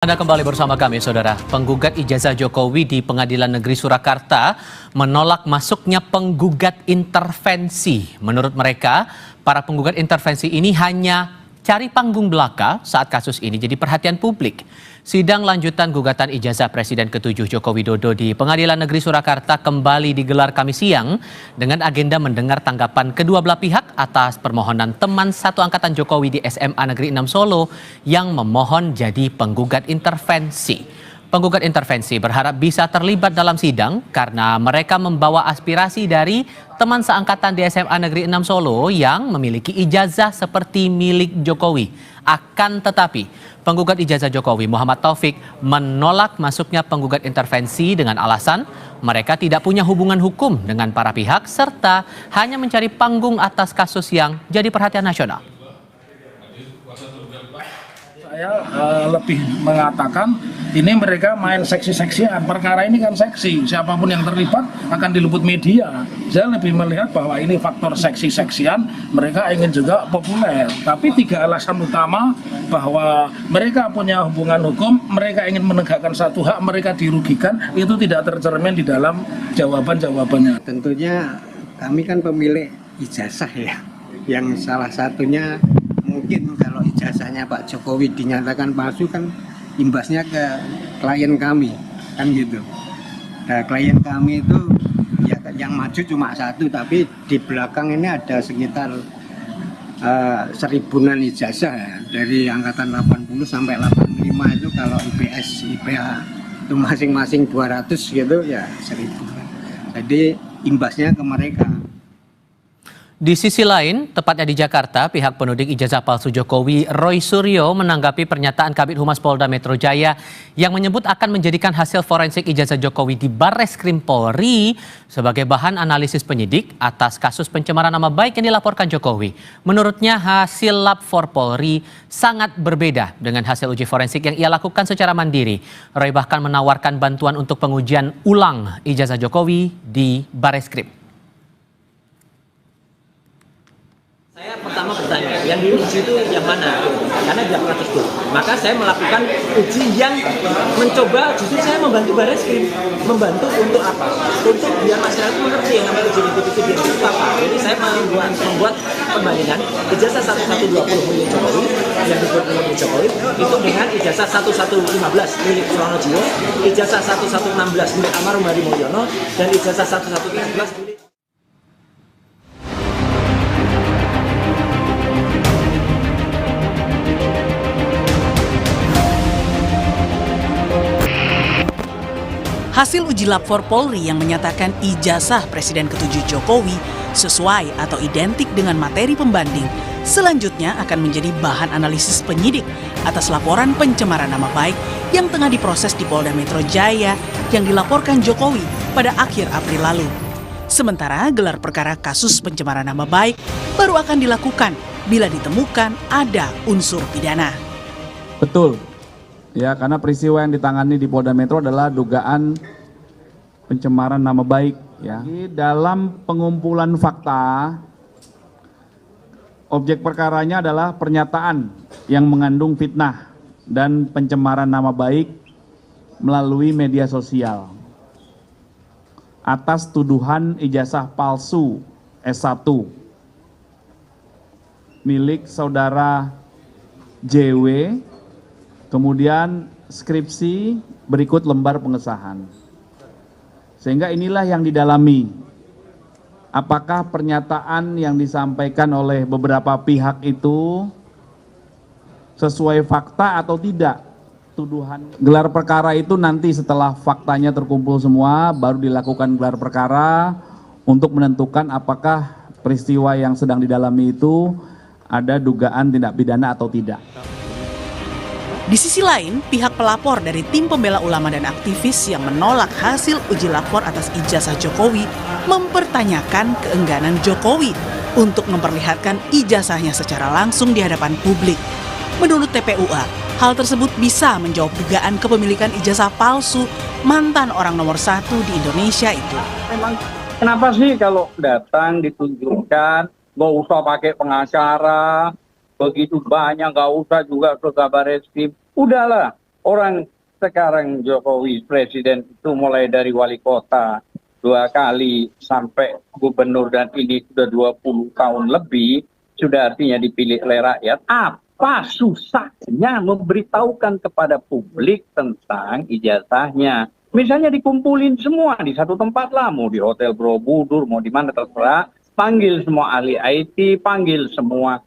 Anda kembali bersama kami, Saudara. Penggugat ijazah Jokowi di Pengadilan Negeri Surakarta menolak masuknya penggugat intervensi. Menurut mereka, para penggugat intervensi ini hanya cari panggung belaka saat kasus ini jadi perhatian publik. Sidang lanjutan gugatan ijazah Presiden ke-7 Joko Widodo di Pengadilan Negeri Surakarta kembali digelar Kamis siang dengan agenda mendengar tanggapan kedua belah pihak atas permohonan teman satu angkatan Jokowi di SMA Negeri 6 Solo yang memohon jadi penggugat intervensi. Penggugat intervensi berharap bisa terlibat dalam sidang karena mereka membawa aspirasi dari teman seangkatan di SMA Negeri 6 Solo yang memiliki ijazah seperti milik Jokowi. Akan tetapi, penggugat ijazah Jokowi Muhammad Taufik menolak masuknya penggugat intervensi dengan alasan mereka tidak punya hubungan hukum dengan para pihak serta hanya mencari panggung atas kasus yang jadi perhatian nasional. Saya lebih mengatakan ini mereka main seksi-seksian, perkara ini kan seksi, siapapun yang terlibat akan diliput media. Saya lebih melihat bahwa ini faktor seksi-seksian, mereka ingin juga populer. Tapi tiga alasan utama bahwa mereka punya hubungan hukum, mereka ingin menegakkan satu hak, mereka dirugikan, itu tidak tercermin di dalam jawaban-jawabannya. Tentunya kami kan pemilik ijazah ya, yang salah satunya mungkin kalau ijazahnya Pak Jokowi dinyatakan palsu kan imbasnya ke klien kami kan gitu. Nah, klien kami itu ya yang maju cuma satu, tapi di belakang ini ada sekitar seribuan ijazah ya. Dari angkatan 80 sampai 85 itu kalau IPS, IPA itu masing-masing 200 gitu ya 1000. Jadi imbasnya ke mereka. Di sisi lain, tepatnya di Jakarta, pihak penuding ijazah palsu Jokowi, Roy Suryo, menanggapi pernyataan Kabid Humas Polda Metro Jaya yang menyebut akan menjadikan hasil forensik ijazah Jokowi di Barreskrim Polri sebagai bahan analisis penyidik atas kasus pencemaran nama baik yang dilaporkan Jokowi. Menurutnya, hasil lab for Polri sangat berbeda dengan hasil uji forensik yang ia lakukan secara mandiri. Roy bahkan menawarkan bantuan untuk pengujian ulang ijazah Jokowi di Barreskrim. Saya pertama bertanya, yang diuji itu yang mana? Karena dia pernah tersebut. Maka saya melakukan uji yang mencoba, justru saya membantu Barreskrim. Membantu untuk apa? Untuk biar masyarakat mengerti yang namanya uji itu dia itu apa. Jadi saya membuat perbandingan ijazah 1120 milik Jokowi yang dibuat oleh Jokowi itu dengan ijazah 1115 milik Surono Jiwo, ijazah 1116 milik Almarhum Hadi Mulyono, dan ijazah 1117 milik Hasil uji lab for Polri yang menyatakan ijazah Presiden ke-7 Jokowi sesuai atau identik dengan materi pembanding selanjutnya akan menjadi bahan analisis penyidik atas laporan pencemaran nama baik yang tengah diproses di Polda Metro Jaya yang dilaporkan Jokowi pada akhir April lalu. Sementara gelar perkara kasus pencemaran nama baik baru akan dilakukan bila ditemukan ada unsur pidana. Betul. Ya, karena peristiwa yang ditangani di Polda Metro adalah dugaan pencemaran nama baik. Ya. Di dalam pengumpulan fakta, objek perkaranya adalah pernyataan yang mengandung fitnah dan pencemaran nama baik melalui media sosial atas tuduhan ijazah palsu S1 milik saudara JW. Kemudian skripsi berikut lembar pengesahan. Sehingga inilah yang didalami. Apakah pernyataan yang disampaikan oleh beberapa pihak itu sesuai fakta atau tidak? Tuduhan gelar perkara itu nanti setelah faktanya terkumpul semua baru dilakukan gelar perkara untuk menentukan apakah peristiwa yang sedang didalami itu ada dugaan tindak pidana atau tidak. Di sisi lain, pihak pelapor dari tim pembela ulama dan aktivis yang menolak hasil uji lapor atas ijazah Jokowi mempertanyakan keengganan Jokowi untuk memperlihatkan ijazahnya secara langsung di hadapan publik. Menurut TPUA, hal tersebut bisa menjawab dugaan kepemilikan ijazah palsu mantan orang nomor 1 di Indonesia itu. Memang kenapa sih kalau datang ditunjukkan, nggak usah pakai pengacara, begitu banyak, nggak usah juga ke Barreskrim. Udahlah, orang sekarang Jokowi presiden itu mulai dari wali kota 2 kali sampai gubernur dan ini sudah 20 tahun lebih, sudah artinya dipilih oleh rakyat. Apa susahnya memberitahukan kepada publik tentang ijazahnya? Misalnya dikumpulin semua di satu tempat lah, mau di Hotel Borobudur, mau di mana terserah, panggil semua ahli IT, panggil semua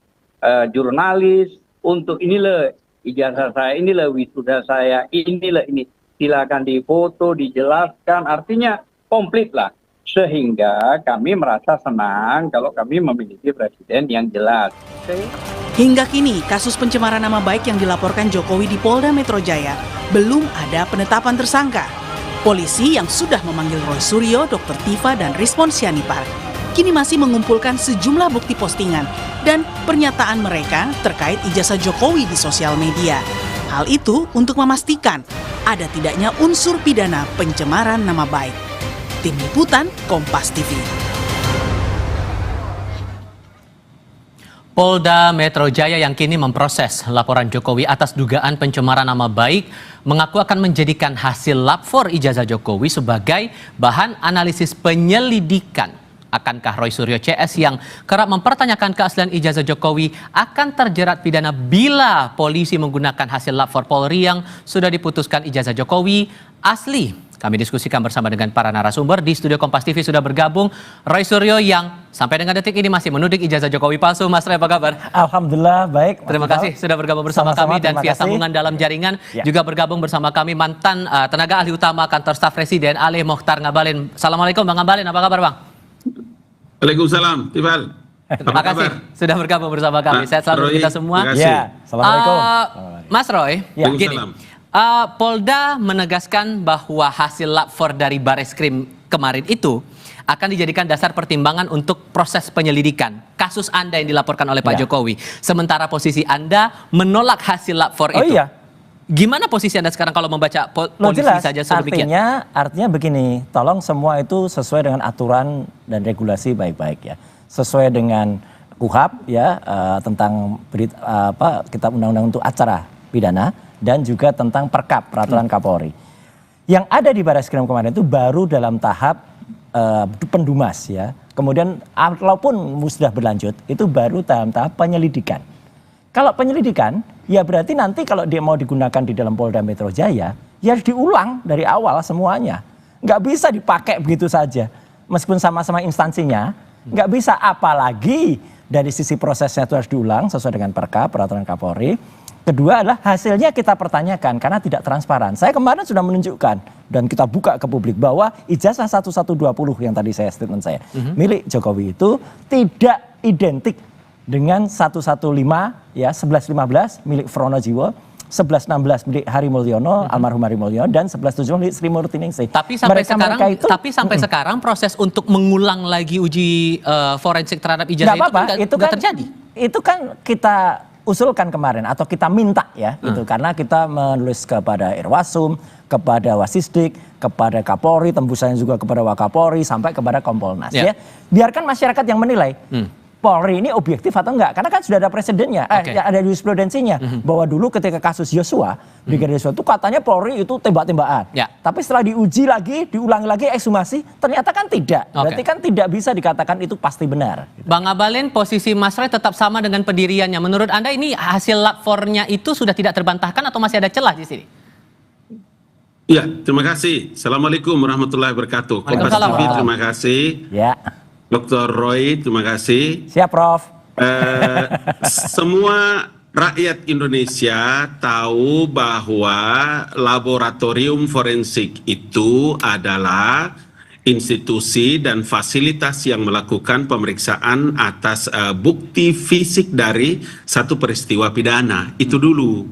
jurnalis untuk inilah ijazah saya, inilah wisuda saya, inilah ini. Silakan difoto, dijelaskan, artinya komplit lah. Sehingga kami merasa senang kalau kami memiliki presiden yang jelas. Hingga kini, kasus pencemaran nama baik yang dilaporkan Jokowi di Polda Metro Jaya belum ada penetapan tersangka. Polisi yang sudah memanggil Roy Suryo, Dr. Tifa, dan Rizwan Syahipar kini masih mengumpulkan sejumlah bukti postingan dan pernyataan mereka terkait ijazah Jokowi di sosial media. Hal itu untuk memastikan ada tidaknya unsur pidana pencemaran nama baik. Tim Liputan Kompas TV. Polda Metro Jaya yang kini memproses laporan Jokowi atas dugaan pencemaran nama baik mengaku akan menjadikan hasil lapor ijazah Jokowi sebagai bahan analisis penyelidikan. Akankah Roy Suryo CS yang kerap mempertanyakan keaslian ijazah Jokowi akan terjerat pidana bila polisi menggunakan hasil lapor Polri yang sudah diputuskan ijazah Jokowi asli? Kami diskusikan bersama dengan para narasumber. Di studio Kompas TV sudah bergabung Roy Suryo yang sampai dengan detik ini masih menuding ijazah Jokowi palsu. Mas Roy, apa kabar? Alhamdulillah, baik. Terima kasih sudah bergabung bersama kami dan via sambungan dalam jaringan juga bergabung bersama kami mantan tenaga ahli utama kantor staf Presiden Ali Mokhtar Ngabalin. Assalamualaikum Bang Ngabalin, apa kabar Bang? Waalaikumsalam, Tifal. Terima kasih sudah bergabung bersama kami. Sehat selalu kita semua. Ya, Assalamualaikum. Mas Roy, begini. Polda menegaskan bahwa hasil lapor dari Bareskrim kemarin itu akan dijadikan dasar pertimbangan untuk proses penyelidikan kasus Anda yang dilaporkan oleh Pak Jokowi. Sementara posisi Anda menolak hasil lapor itu. Iya. Gimana posisi Anda sekarang kalau membaca polisi jelas, saja sedemikian? Artinya begini, tolong semua itu sesuai dengan aturan dan regulasi baik-baik ya. Sesuai dengan KUHP ya, tentang kitab undang-undang untuk acara pidana dan juga tentang Perkap, peraturan Kapolri. Yang ada di Bareskrim kemarin itu baru dalam tahap pendumas ya. Kemudian walaupun sudah berlanjut itu baru dalam tahap penyelidikan. Kalau penyelidikan, ya berarti nanti kalau dia mau digunakan di dalam Polda Metro Jaya, ya harus diulang dari awal semuanya. Nggak bisa dipakai begitu saja. Meskipun sama-sama instansinya, nggak bisa. Apalagi dari sisi prosesnya itu harus diulang sesuai dengan Perkap, peraturan Kapolri. Kedua adalah hasilnya kita pertanyakan karena tidak transparan. Saya kemarin sudah menunjukkan dan kita buka ke publik bahwa ijazah 1120 yang tadi statement saya milik Jokowi itu tidak identik dengan 115 ya 1115 milik Frono Jiwo, 1116 milik Hari Mulyono, almarhum Hari Mulyono, dan 1117 milik Sri Murtiningsih. Tapi sampai sekarang proses untuk mengulang lagi uji forensik terhadap ijazah itu nggak terjadi. Itu kan kita usulkan kemarin atau kita minta ya itu karena kita menulis kepada Irwasum, kepada Wasisdik, kepada Kapolri, tembusannya juga kepada Wakapolri sampai kepada Kompolnas ya. Biarkan masyarakat yang menilai. Polri ini objektif atau enggak? Karena kan sudah ada presidennya, ada jurisprudensinya. Bahwa dulu ketika kasus Yosua, Brigadir Yosua itu katanya Polri itu tembak-tembakan. Tapi setelah diuji lagi, diulangi lagi ekshumasi, ternyata kan tidak. Berarti kan tidak bisa dikatakan itu pasti benar. Bang Ngabalin, posisi Mas Roy tetap sama dengan pendiriannya. Menurut Anda ini hasil lapornya itu sudah tidak terbantahkan atau masih ada celah di sini? Ya, terima kasih. Assalamualaikum warahmatullahi wabarakatuh. Kompas TV, terima kasih. Ya. Dr. Roy, terima kasih. Siap, Prof. Semua rakyat Indonesia tahu bahwa laboratorium forensik itu adalah institusi dan fasilitas yang melakukan pemeriksaan atas bukti fisik dari satu peristiwa pidana. Itu dulu.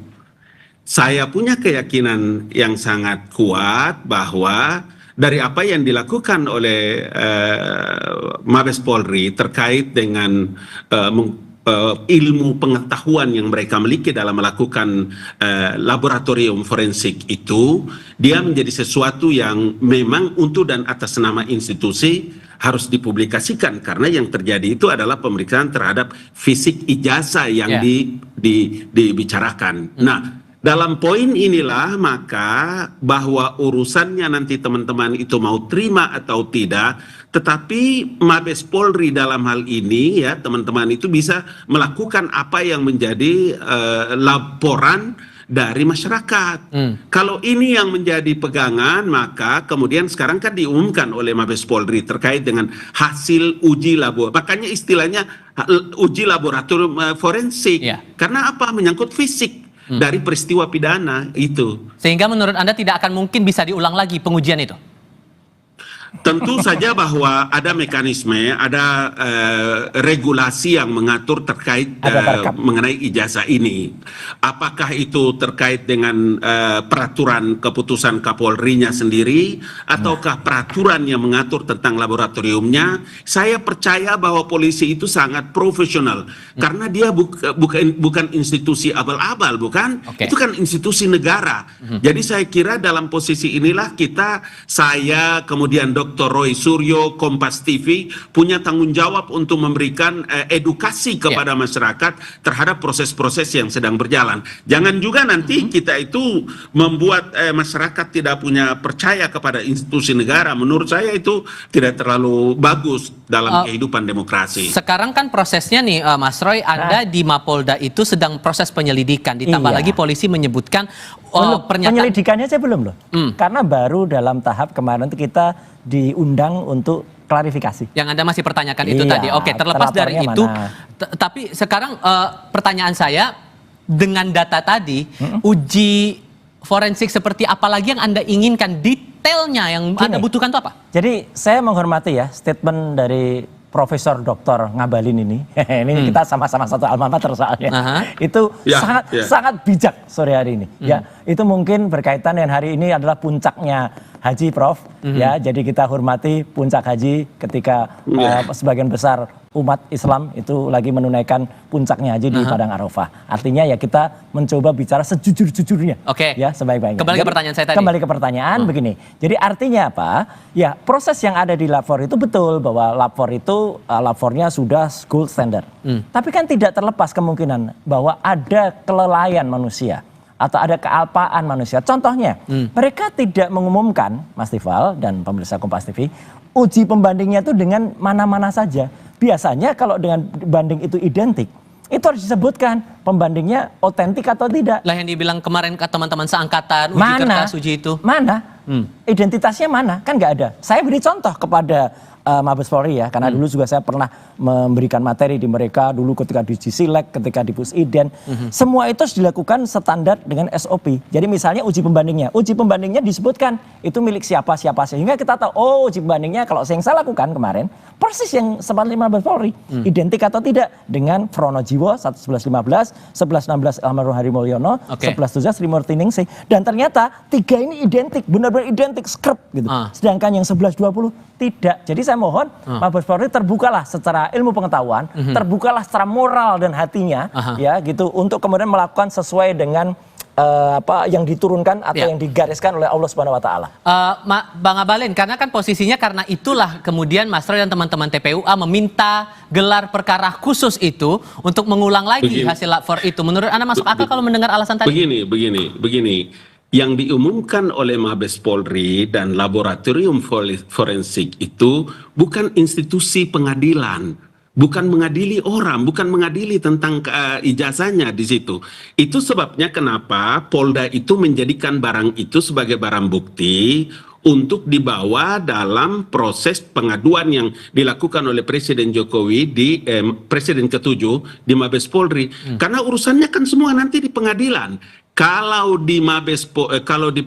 Saya punya keyakinan yang sangat kuat bahwa dari apa yang dilakukan oleh Mabes Polri terkait dengan ilmu pengetahuan yang mereka miliki dalam melakukan laboratorium forensik itu, dia menjadi sesuatu yang memang untuk dan atas nama institusi harus dipublikasikan karena yang terjadi itu adalah pemeriksaan terhadap fisik ijazah yang dibicarakan. Nah, Dalam poin inilah maka bahwa urusannya nanti teman-teman itu mau terima atau tidak, tetapi Mabes Polri dalam hal ini ya teman-teman itu bisa melakukan apa yang menjadi laporan dari masyarakat. Kalau ini yang menjadi pegangan, maka kemudian sekarang kan diumumkan oleh Mabes Polri terkait dengan hasil uji laboratorium. Makanya istilahnya uji laboratorium forensik. Karena apa? Menyangkut fisik dari peristiwa pidana itu. Sehingga menurut Anda tidak akan mungkin bisa diulang lagi pengujian itu? Tentu saja bahwa ada mekanisme, ada regulasi yang mengatur terkait mengenai ijazah ini. Apakah itu terkait dengan peraturan keputusan Kapolri-nya sendiri, ataukah peraturan yang mengatur tentang laboratoriumnya? Saya percaya bahwa polisi itu sangat profesional, karena dia bukan institusi abal-abal, bukan? Itu kan institusi negara. Jadi saya kira dalam posisi inilah saya kemudian Dr. Roy Suryo, Kompas TV punya tanggung jawab untuk memberikan edukasi kepada masyarakat terhadap proses-proses yang sedang berjalan. Jangan juga nanti kita itu membuat masyarakat tidak punya percaya kepada institusi negara. Menurut saya itu tidak terlalu bagus dalam kehidupan demokrasi. Sekarang kan prosesnya nih Mas Roy, Anda di Mapolda itu sedang proses penyelidikan. Ditambah lagi polisi menyebutkan penyelidikannya saya belum loh. Karena baru dalam tahap kemarin kita diundang untuk klarifikasi. Yang Anda masih pertanyakan itu tadi. Oke, terlepas dari itu, tapi sekarang pertanyaan saya, dengan data tadi, uji forensik seperti apa lagi yang Anda inginkan, detailnya yang Anda butuhkan itu apa? Jadi saya menghormati ya statement dari Profesor Dr. Ngabalin ini. Ini kita sama-sama satu alma mater soalnya. Itu sangat bijak sore hari ini. Ya, itu mungkin berkaitan dengan hari ini adalah puncaknya haji, Prof. Ya, jadi kita hormati puncak haji ketika sebagian besar umat Islam itu lagi menunaikan puncaknya haji di Padang Arafah. Artinya ya kita mencoba bicara sejujur-jujurnya. Ya, sebaik-baiknya. Kembali ke pertanyaan saya tadi. Kembali ke pertanyaan begini. Jadi artinya apa? Ya, proses yang ada di lapor itu betul bahwa lapor itu lapornya sudah gold standard. Tapi kan tidak terlepas kemungkinan bahwa ada kelalaian manusia atau ada kealpaan manusia. Contohnya, mereka tidak mengumumkan, Mas Tifal dan pemirsa Kompas TV, uji pembandingnya itu dengan mana-mana saja. Biasanya kalau dengan banding itu identik, itu harus disebutkan pembandingnya otentik atau tidak. Lah yang dibilang kemarin ke teman-teman seangkatan, uji kertas, uji itu. Mana? Identitasnya mana? Kan nggak ada. Saya beri contoh kepada Mabes Polri ya, karena dulu juga saya pernah memberikan materi di mereka dulu ketika di Silek, ketika di Pusiden. Semua itu harus dilakukan standar dengan SOP. Jadi misalnya uji pembandingnya disebutkan itu milik siapa sehingga kita tahu oh uji pembandingnya kalau yang saya lakukan kemarin persis yang seperti Mabes Polri, identik atau tidak dengan Pronojiwo 1115, 1116 almarhum Hari Mulyono, 1117 Sri Murti Ningsih, dan ternyata tiga ini identik, benar-benar identik skrip gitu. Sedangkan yang 1120 tidak. Jadi saya mohon Mabes Polri terbukalah secara ilmu pengetahuan, terbukalah secara moral dan hatinya, ya gitu, untuk kemudian melakukan sesuai dengan apa yang diturunkan atau yang digariskan oleh Allah Subhanahu Wa Taala. Bang Abalin, karena kan posisinya karena itulah kemudian Mas Roy dan teman-teman TPUA meminta gelar perkara khusus itu untuk mengulang lagi hasil lapor itu. Menurut Anda masuk akal kalau mendengar alasan tadi? Begini. Yang diumumkan oleh Mabes Polri dan laboratorium forensik itu bukan institusi pengadilan, bukan mengadili orang, bukan mengadili tentang ijazahnya di situ. Itu sebabnya kenapa Polda itu menjadikan barang itu sebagai barang bukti untuk dibawa dalam proses pengaduan yang dilakukan oleh Presiden Jokowi di Presiden ke-7 di Mabes Polri. Karena urusannya kan semua nanti di pengadilan. Kalau di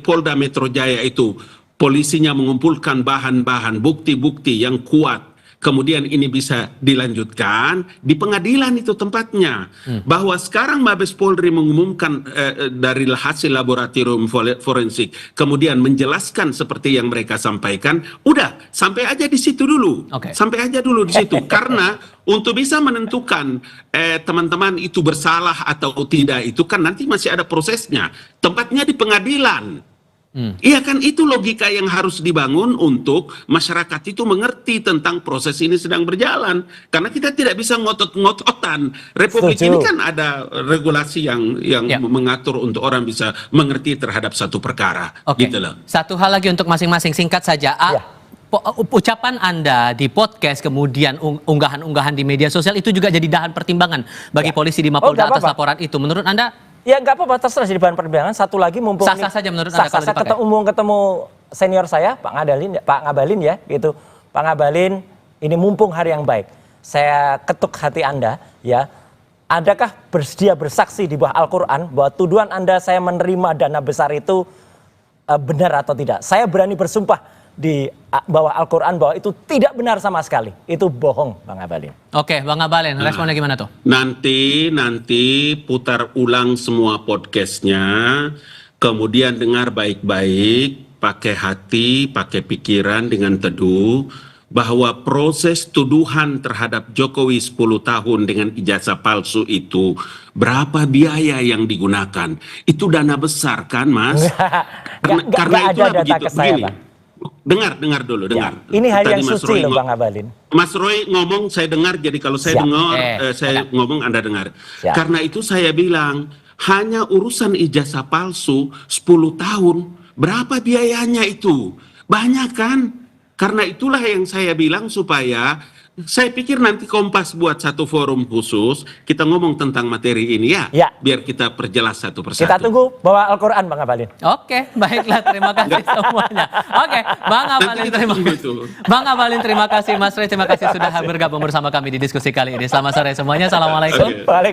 Polda Metro Jaya itu polisinya mengumpulkan bahan-bahan bukti-bukti yang kuat, kemudian ini bisa dilanjutkan di pengadilan itu tempatnya. Bahwa sekarang Mabes Polri mengumumkan dari hasil laboratorium forensik, kemudian menjelaskan seperti yang mereka sampaikan, udah sampai aja di situ dulu, sampai aja dulu di situ. Karena untuk bisa menentukan teman-teman itu bersalah atau tidak itu kan nanti masih ada prosesnya. Tempatnya di pengadilan. Iya kan, itu logika yang harus dibangun untuk masyarakat itu mengerti tentang proses ini sedang berjalan. Karena kita tidak bisa ngotot-ngototan. Republik Setuju. ini kan ada regulasi yang Ya. mengatur untuk orang bisa mengerti terhadap satu perkara. Oke. Gitu loh. Satu hal lagi untuk masing-masing, singkat saja. Ya. Ucapan Anda di podcast, kemudian unggahan-unggahan di media sosial itu juga jadi bahan pertimbangan bagi polisi di Mapolda nggak atas apa-apa. laporan itu. Menurut Anda? Ya nggak apa-apa, terserah jadi bahan pertimbangan. Satu lagi mumpung Sah-sah saja menurut Anda kalau dipakai? ketemu senior saya Pak Ngabalin ya gitu. Pak Ngabalin, ini mumpung hari yang baik. Saya ketuk hati Anda ya. Adakah bersedia bersaksi di bawah Al-Qur'an bahwa tuduhan Anda saya menerima dana besar itu benar atau tidak? Saya berani bersumpah di bawah Al-Qur'an bahwa itu tidak benar sama sekali. Itu bohong, Bang Ngabalin. Oke, Bang Ngabalin, responnya gimana tuh? Nanti putar ulang semua podcastnya, kemudian dengar baik-baik, pakai hati, pakai pikiran dengan teduh, bahwa proses tuduhan terhadap Jokowi 10 tahun dengan ijazah palsu itu, berapa biaya yang digunakan? Itu dana besar kan, Mas? Nggak ada data ke saya, Bang. Dengar dulu, dengar. Ini hari yang Mas suci Roy loh, Bang Ngabalin. Mas Roy ngomong, saya dengar, jadi kalau saya Siap. dengar, saya ngomong, Anda dengar. Siap. Karena itu saya bilang, hanya urusan ijazah palsu 10 tahun, berapa biayanya itu? Banyak kan? Karena itulah yang saya bilang supaya, saya pikir nanti Kompas buat satu forum khusus, kita ngomong tentang materi ini ya, Ya. biar kita perjelas satu persatu. Kita tunggu bawa Al-Qur'an, Bang Ngabalin. Oke, baiklah, terima kasih semuanya. Oke, Bang Ngabalin, kita terima tunggu kasih. itu. Bang Ngabalin, terima kasih. Mas Roy, terima kasih sudah bergabung bersama kami di diskusi kali ini. Selamat sore semuanya. Assalamualaikum. Oke. Balik.